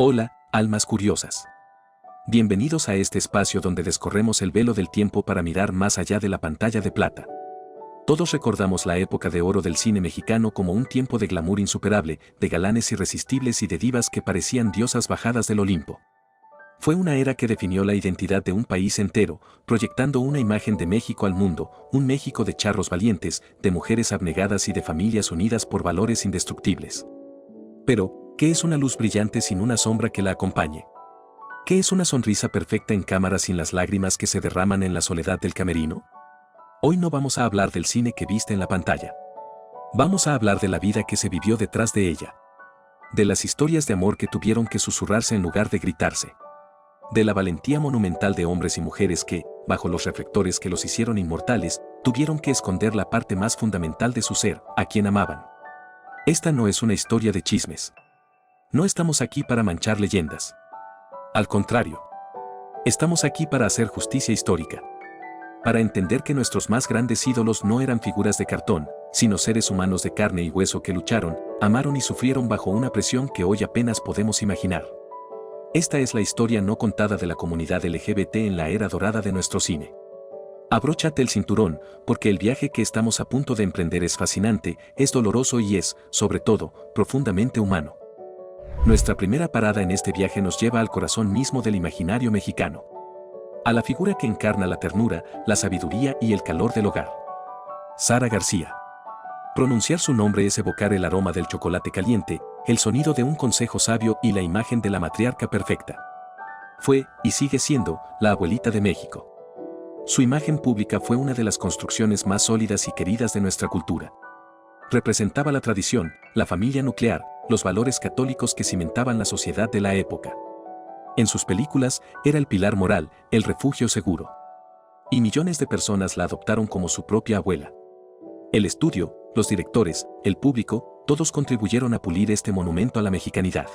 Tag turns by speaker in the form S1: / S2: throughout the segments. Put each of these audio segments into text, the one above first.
S1: Hola, almas curiosas. Bienvenidos a este espacio donde descorremos el velo del tiempo para mirar más allá de la pantalla de plata. Todos recordamos la época de oro del cine mexicano como un tiempo de glamour insuperable, de galanes irresistibles y de divas que parecían diosas bajadas del Olimpo. Fue una era que definió la identidad de un país entero, proyectando una imagen de México al mundo, un México de charros valientes, de mujeres abnegadas y de familias unidas por valores indestructibles. Pero, ¿qué es una luz brillante sin una sombra que la acompañe? ¿Qué es una sonrisa perfecta en cámara sin las lágrimas que se derraman en la soledad del camerino? Hoy no vamos a hablar del cine que viste en la pantalla. Vamos a hablar de la vida que se vivió detrás de ella. De las historias de amor que tuvieron que susurrarse en lugar de gritarse. De la valentía monumental de hombres y mujeres que, bajo los reflectores que los hicieron inmortales, tuvieron que esconder la parte más fundamental de su ser, a quien amaban. Esta no es una historia de chismes. No estamos aquí para manchar leyendas. Al contrario, estamos aquí para hacer justicia histórica. Para entender que nuestros más grandes ídolos no eran figuras de cartón, sino seres humanos de carne y hueso que lucharon, amaron y sufrieron bajo una presión que hoy apenas podemos imaginar. Esta es la historia no contada de la comunidad LGBT en la era dorada de nuestro cine. Abróchate el cinturón, porque el viaje que estamos a punto de emprender es fascinante, es doloroso y es, sobre todo, profundamente humano. Nuestra primera parada en este viaje nos lleva al corazón mismo del imaginario mexicano. A la figura que encarna la ternura, la sabiduría y el calor del hogar. Sara García. Pronunciar su nombre es evocar el aroma del chocolate caliente, el sonido de un consejo sabio y la imagen de la matriarca perfecta. Fue, y sigue siendo, la abuelita de México. Su imagen pública fue una de las construcciones más sólidas y queridas de nuestra cultura. Representaba la tradición, la familia nuclear, los valores católicos que cimentaban la sociedad de la época. En sus películas, era el pilar moral, el refugio seguro. Y millones de personas la adoptaron como su propia abuela. El estudio, los directores, el público, todos contribuyeron a pulir este monumento a la mexicanidad.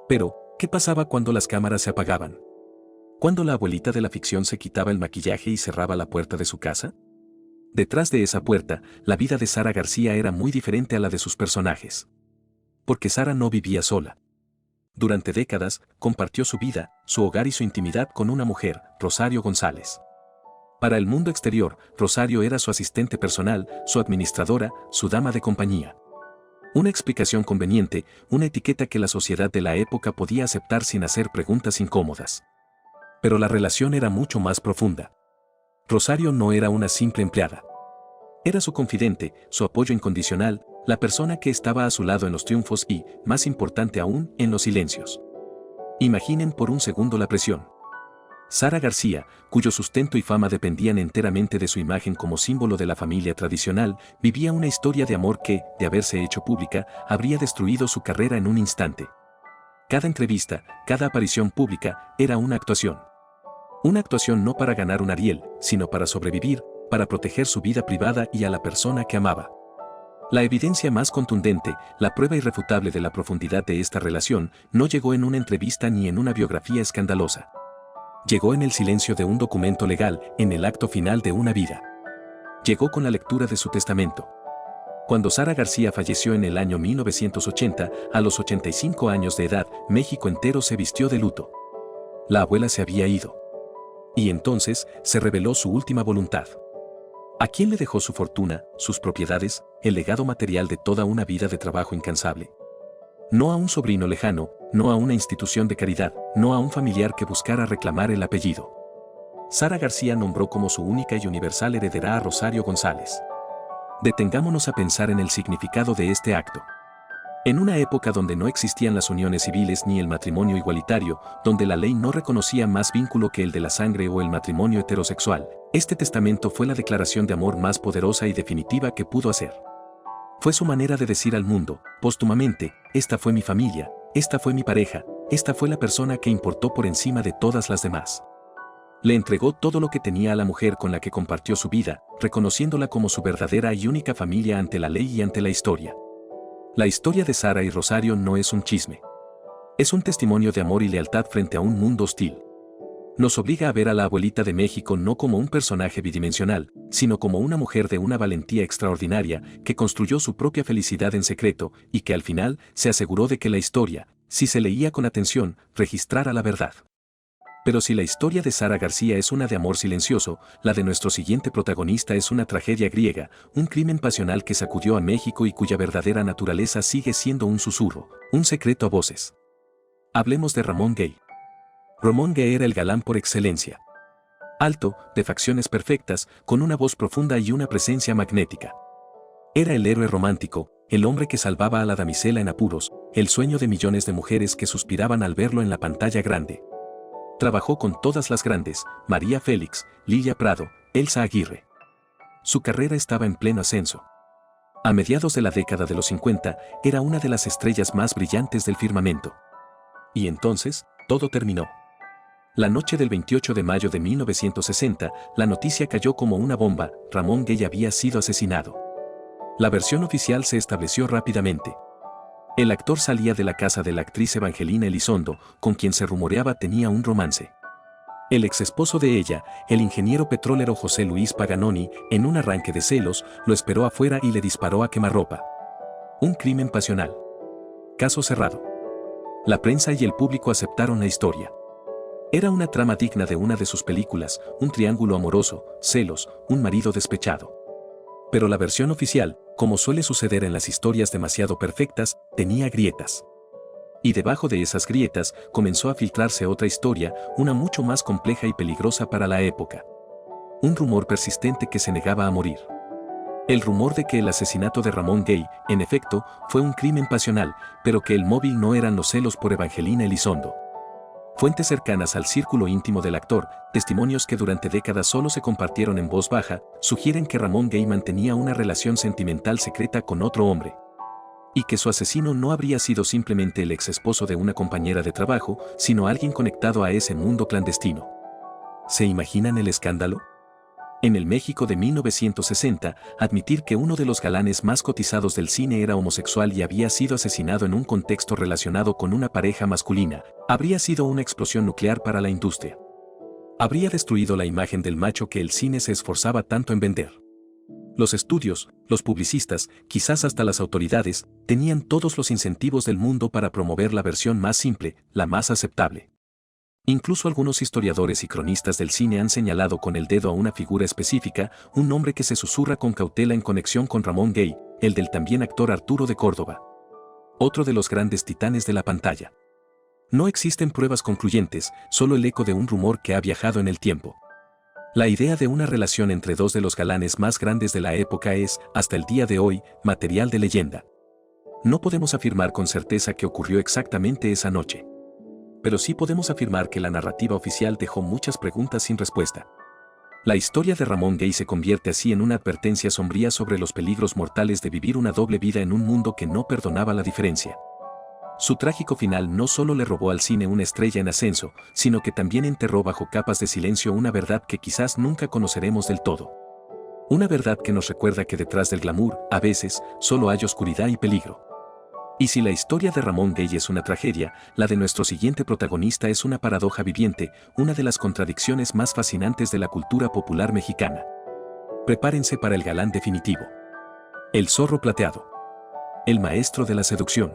S1: Pero, ¿qué pasaba cuando las cámaras se apagaban? ¿Cuándo la abuelita de la ficción se quitaba el maquillaje y cerraba la puerta de su casa? Detrás de esa puerta, la vida de Sara García era muy diferente a la de sus personajes. Porque Sara no vivía sola. Durante décadas, compartió su vida, su hogar y su intimidad con una mujer, Rosario González. Para el mundo exterior, Rosario era su asistente personal, su administradora, su dama de compañía. Una explicación conveniente, una etiqueta que la sociedad de la época podía aceptar sin hacer preguntas incómodas. Pero la relación era mucho más profunda. Rosario no era una simple empleada. Era su confidente, su apoyo incondicional, la persona que estaba a su lado en los triunfos y, más importante aún, en los silencios. Imaginen por un segundo la presión. Sara García, cuyo sustento y fama dependían enteramente de su imagen como símbolo de la familia tradicional, vivía una historia de amor que, de haberse hecho pública, habría destruido su carrera en un instante. Cada entrevista, cada aparición pública, era una actuación. Una actuación no para ganar un Ariel, sino para sobrevivir, para proteger su vida privada y a la persona que amaba. La evidencia más contundente, la prueba irrefutable de la profundidad de esta relación, no llegó en una entrevista ni en una biografía escandalosa. Llegó en el silencio de un documento legal, en el acto final de una vida. Llegó con la lectura de su testamento. Cuando Sara García falleció en el año 1980, a los 85 años de edad, México entero se vistió de luto. La abuela se había ido. Y entonces, se reveló su última voluntad. ¿A quién le dejó su fortuna, sus propiedades, el legado material de toda una vida de trabajo incansable? No a un sobrino lejano, no a una institución de caridad, no a un familiar que buscara reclamar el apellido. Sara García nombró como su única y universal heredera a Rosario González. Detengámonos a pensar en el significado de este acto. En una época donde no existían las uniones civiles ni el matrimonio igualitario, donde la ley no reconocía más vínculo que el de la sangre o el matrimonio heterosexual, este testamento fue la declaración de amor más poderosa y definitiva que pudo hacer. Fue su manera de decir al mundo, póstumamente, esta fue mi familia, esta fue mi pareja, esta fue la persona que importó por encima de todas las demás. Le entregó todo lo que tenía a la mujer con la que compartió su vida, reconociéndola como su verdadera y única familia ante la ley y ante la historia. La historia de Sara y Rosario no es un chisme. Es un testimonio de amor y lealtad frente a un mundo hostil. Nos obliga a ver a la abuelita de México no como un personaje bidimensional, sino como una mujer de una valentía extraordinaria que construyó su propia felicidad en secreto y que al final se aseguró de que la historia, si se leía con atención, registrara la verdad. Pero si la historia de Sara García es una de amor silencioso, la de nuestro siguiente protagonista es una tragedia griega, un crimen pasional que sacudió a México y cuya verdadera naturaleza sigue siendo un susurro, un secreto a voces. Hablemos de Ramón Gay. Ramón Gay era el galán por excelencia. Alto, de facciones perfectas, con una voz profunda y una presencia magnética. Era el héroe romántico, el hombre que salvaba a la damisela en apuros, el sueño de millones de mujeres que suspiraban al verlo en la pantalla grande. Trabajó con todas las grandes, María Félix, Lilia Prado, Elsa Aguirre. Su carrera estaba en pleno ascenso. A mediados de la década de los 50, era una de las estrellas más brillantes del firmamento. Y entonces, todo terminó. La noche del 28 de mayo de 1960, la noticia cayó como una bomba: Ramón Gay había sido asesinado. La versión oficial se estableció rápidamente. El actor salía de la casa de la actriz Evangelina Elizondo, con quien se rumoreaba tenía un romance. El exesposo de ella, el ingeniero petrolero José Luis Paganoni, en un arranque de celos, lo esperó afuera y le disparó a quemarropa. Un crimen pasional. Caso cerrado. La prensa y el público aceptaron la historia. Era una trama digna de una de sus películas, un triángulo amoroso, celos, un marido despechado. Pero la versión oficial, como suele suceder en las historias demasiado perfectas, tenía grietas. Y debajo de esas grietas comenzó a filtrarse otra historia, una mucho más compleja y peligrosa para la época. Un rumor persistente que se negaba a morir. El rumor de que el asesinato de Ramón Gay, en efecto, fue un crimen pasional, pero que el móvil no eran los celos por Evangelina Elizondo. Fuentes cercanas al círculo íntimo del actor, testimonios que durante décadas solo se compartieron en voz baja, sugieren que Ramón Gay mantenía una relación sentimental secreta con otro hombre. Y que su asesino no habría sido simplemente el exesposo de una compañera de trabajo, sino alguien conectado a ese mundo clandestino. ¿Se imaginan el escándalo? En el México de 1960, admitir que uno de los galanes más cotizados del cine era homosexual y había sido asesinado en un contexto relacionado con una pareja masculina, habría sido una explosión nuclear para la industria. Habría destruido la imagen del macho que el cine se esforzaba tanto en vender. Los estudios, los publicistas, quizás hasta las autoridades, tenían todos los incentivos del mundo para promover la versión más simple, la más aceptable. Incluso algunos historiadores y cronistas del cine han señalado con el dedo a una figura específica, un nombre que se susurra con cautela en conexión con Ramón Gay, el del también actor Arturo de Córdoba. Otro de los grandes titanes de la pantalla. No existen pruebas concluyentes, solo el eco de un rumor que ha viajado en el tiempo. La idea de una relación entre dos de los galanes más grandes de la época es, hasta el día de hoy, material de leyenda. No podemos afirmar con certeza que ocurrió exactamente esa noche. Pero sí podemos afirmar que la narrativa oficial dejó muchas preguntas sin respuesta. La historia de Ramón Gay se convierte así en una advertencia sombría sobre los peligros mortales de vivir una doble vida en un mundo que no perdonaba la diferencia. Su trágico final no solo le robó al cine una estrella en ascenso, sino que también enterró bajo capas de silencio una verdad que quizás nunca conoceremos del todo. Una verdad que nos recuerda que detrás del glamour, a veces, solo hay oscuridad y peligro. Y si la historia de Ramón Gay es una tragedia, la de nuestro siguiente protagonista es una paradoja viviente, una de las contradicciones más fascinantes de la cultura popular mexicana. Prepárense para el galán definitivo. El zorro plateado. El maestro de la seducción.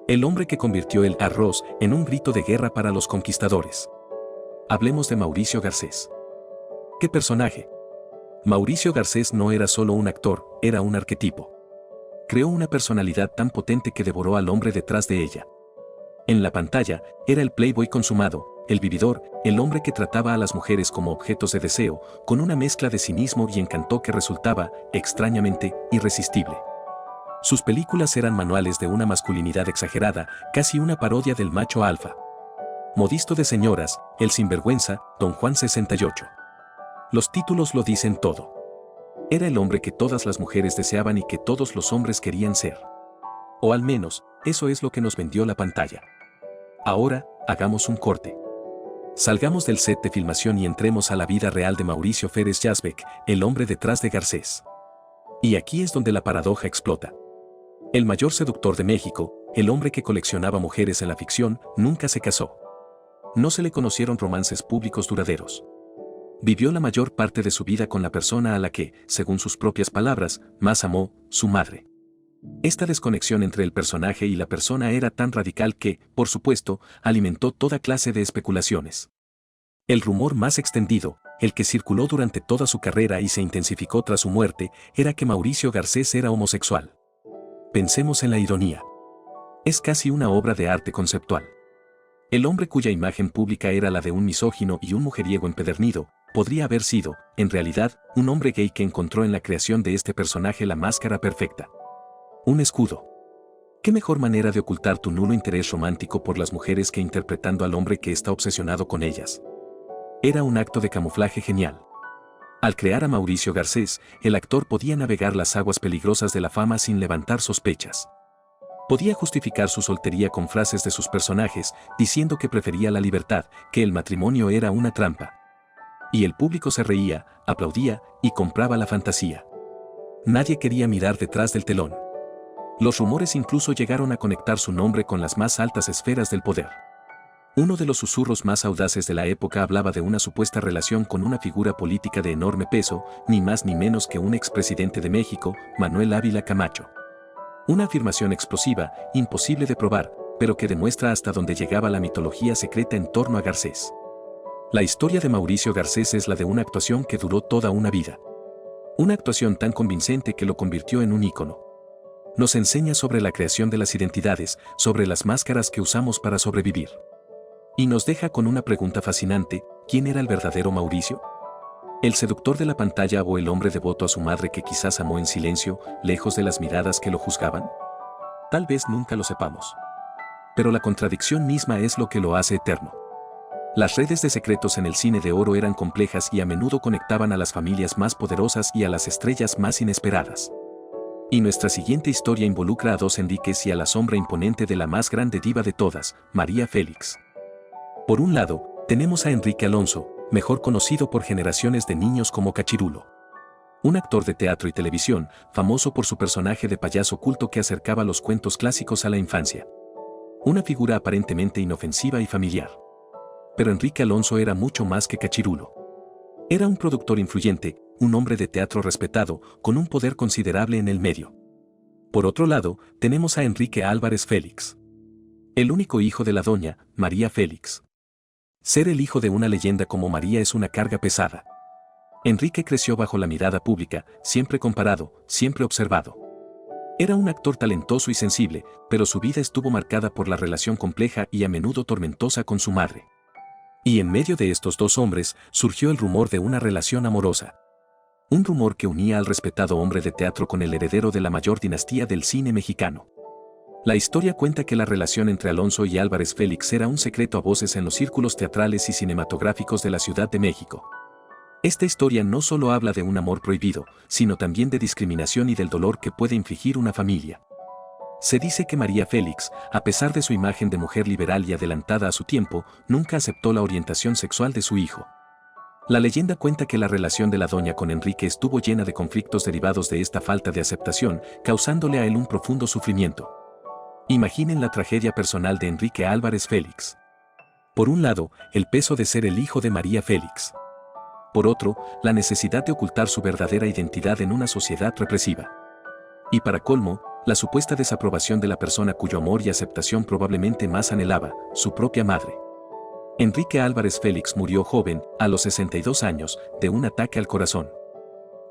S1: El hombre que convirtió el arroz en un grito de guerra para los conquistadores. Hablemos de Mauricio Garcés. ¿Qué personaje? Mauricio Garcés no era solo un actor, era un arquetipo. Creó una personalidad tan potente que devoró al hombre detrás de ella. En la pantalla, era el playboy consumado, el vividor, el hombre que trataba a las mujeres como objetos de deseo, con una mezcla de cinismo y encanto que resultaba, extrañamente, irresistible. Sus películas eran manuales de una masculinidad exagerada, casi una parodia del macho alfa. Modisto de señoras, El sinvergüenza, Don Juan 68. Los títulos lo dicen todo. Era el hombre que todas las mujeres deseaban y que todos los hombres querían ser. O al menos, eso es lo que nos vendió la pantalla. Ahora, hagamos un corte. Salgamos del set de filmación y entremos a la vida real de Mauricio Férez Yazbek, el hombre detrás de Garcés. Y aquí es donde la paradoja explota. El mayor seductor de México, el hombre que coleccionaba mujeres en la ficción, nunca se casó. No se le conocieron romances públicos duraderos. Vivió la mayor parte de su vida con la persona a la que, según sus propias palabras, más amó, su madre. Esta desconexión entre el personaje y la persona era tan radical que, por supuesto, alimentó toda clase de especulaciones. El rumor más extendido, el que circuló durante toda su carrera y se intensificó tras su muerte, era que Mauricio Garcés era homosexual. Pensemos en la ironía. Es casi una obra de arte conceptual. El hombre cuya imagen pública era la de un misógino y un mujeriego empedernido, podría haber sido, en realidad, un hombre gay que encontró en la creación de este personaje la máscara perfecta. Un escudo. ¿Qué mejor manera de ocultar tu nulo interés romántico por las mujeres que interpretando al hombre que está obsesionado con ellas? Era un acto de camuflaje genial. Al crear a Mauricio Garcés, el actor podía navegar las aguas peligrosas de la fama sin levantar sospechas. Podía justificar su soltería con frases de sus personajes, diciendo que prefería la libertad, que el matrimonio era una trampa. Y el público se reía, aplaudía y compraba la fantasía. Nadie quería mirar detrás del telón. Los rumores incluso llegaron a conectar su nombre con las más altas esferas del poder. Uno de los susurros más audaces de la época hablaba de una supuesta relación con una figura política de enorme peso, ni más ni menos que un expresidente de México, Manuel Ávila Camacho. Una afirmación explosiva, imposible de probar, pero que demuestra hasta dónde llegaba la mitología secreta en torno a Garcés. La historia de Mauricio Garcés es la de una actuación que duró toda una vida. Una actuación tan convincente que lo convirtió en un ícono. Nos enseña sobre la creación de las identidades, sobre las máscaras que usamos para sobrevivir. Y nos deja con una pregunta fascinante: ¿quién era el verdadero Mauricio? ¿El seductor de la pantalla o el hombre devoto a su madre que quizás amó en silencio, lejos de las miradas que lo juzgaban? Tal vez nunca lo sepamos. Pero la contradicción misma es lo que lo hace eterno. Las redes de secretos en el cine de oro eran complejas y a menudo conectaban a las familias más poderosas y a las estrellas más inesperadas. Y nuestra siguiente historia involucra a dos Enriques y a la sombra imponente de la más grande diva de todas, María Félix. Por un lado, tenemos a Enrique Alonso, mejor conocido por generaciones de niños como Cachirulo. Un actor de teatro y televisión, famoso por su personaje de payaso culto que acercaba los cuentos clásicos a la infancia. Una figura aparentemente inofensiva y familiar. Pero Enrique Alonso era mucho más que Cachirulo. Era un productor influyente, un hombre de teatro respetado, con un poder considerable en el medio. Por otro lado, tenemos a Enrique Álvarez Félix. El único hijo de la doña, María Félix. Ser el hijo de una leyenda como María es una carga pesada. Enrique creció bajo la mirada pública, siempre comparado, siempre observado. Era un actor talentoso y sensible, pero su vida estuvo marcada por la relación compleja y a menudo tormentosa con su madre. Y en medio de estos dos hombres surgió el rumor de una relación amorosa. Un rumor que unía al respetado hombre de teatro con el heredero de la mayor dinastía del cine mexicano. La historia cuenta que la relación entre Alonso y Álvarez Félix era un secreto a voces en los círculos teatrales y cinematográficos de la Ciudad de México. Esta historia no solo habla de un amor prohibido, sino también de discriminación y del dolor que puede infligir una familia. Se dice que María Félix, a pesar de su imagen de mujer liberal y adelantada a su tiempo, nunca aceptó la orientación sexual de su hijo. La leyenda cuenta que la relación de la doña con Enrique estuvo llena de conflictos derivados de esta falta de aceptación, causándole a él un profundo sufrimiento. Imaginen la tragedia personal de Enrique Álvarez Félix. Por un lado, el peso de ser el hijo de María Félix. Por otro, la necesidad de ocultar su verdadera identidad en una sociedad represiva. Y para colmo, la supuesta desaprobación de la persona cuyo amor y aceptación probablemente más anhelaba, su propia madre. Enrique Álvarez Félix murió joven, a los 62 años, de un ataque al corazón.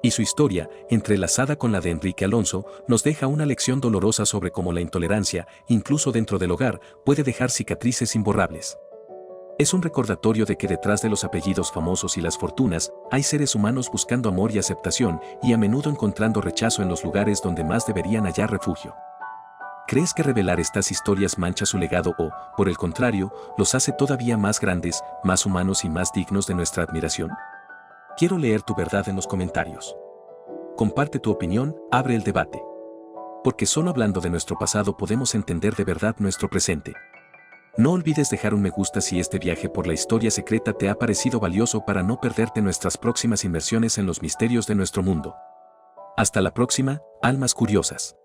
S1: Y su historia, entrelazada con la de Enrique Alonso, nos deja una lección dolorosa sobre cómo la intolerancia, incluso dentro del hogar, puede dejar cicatrices imborrables. Es un recordatorio de que detrás de los apellidos famosos y las fortunas, hay seres humanos buscando amor y aceptación, y a menudo encontrando rechazo en los lugares donde más deberían hallar refugio. ¿Crees que revelar estas historias mancha su legado o, por el contrario, los hace todavía más grandes, más humanos y más dignos de nuestra admiración? Quiero leer tu verdad en los comentarios. Comparte tu opinión, abre el debate. Porque solo hablando de nuestro pasado podemos entender de verdad nuestro presente. No olvides dejar un me gusta si este viaje por la historia secreta te ha parecido valioso para no perderte nuestras próximas inmersiones en los misterios de nuestro mundo. Hasta la próxima, almas curiosas.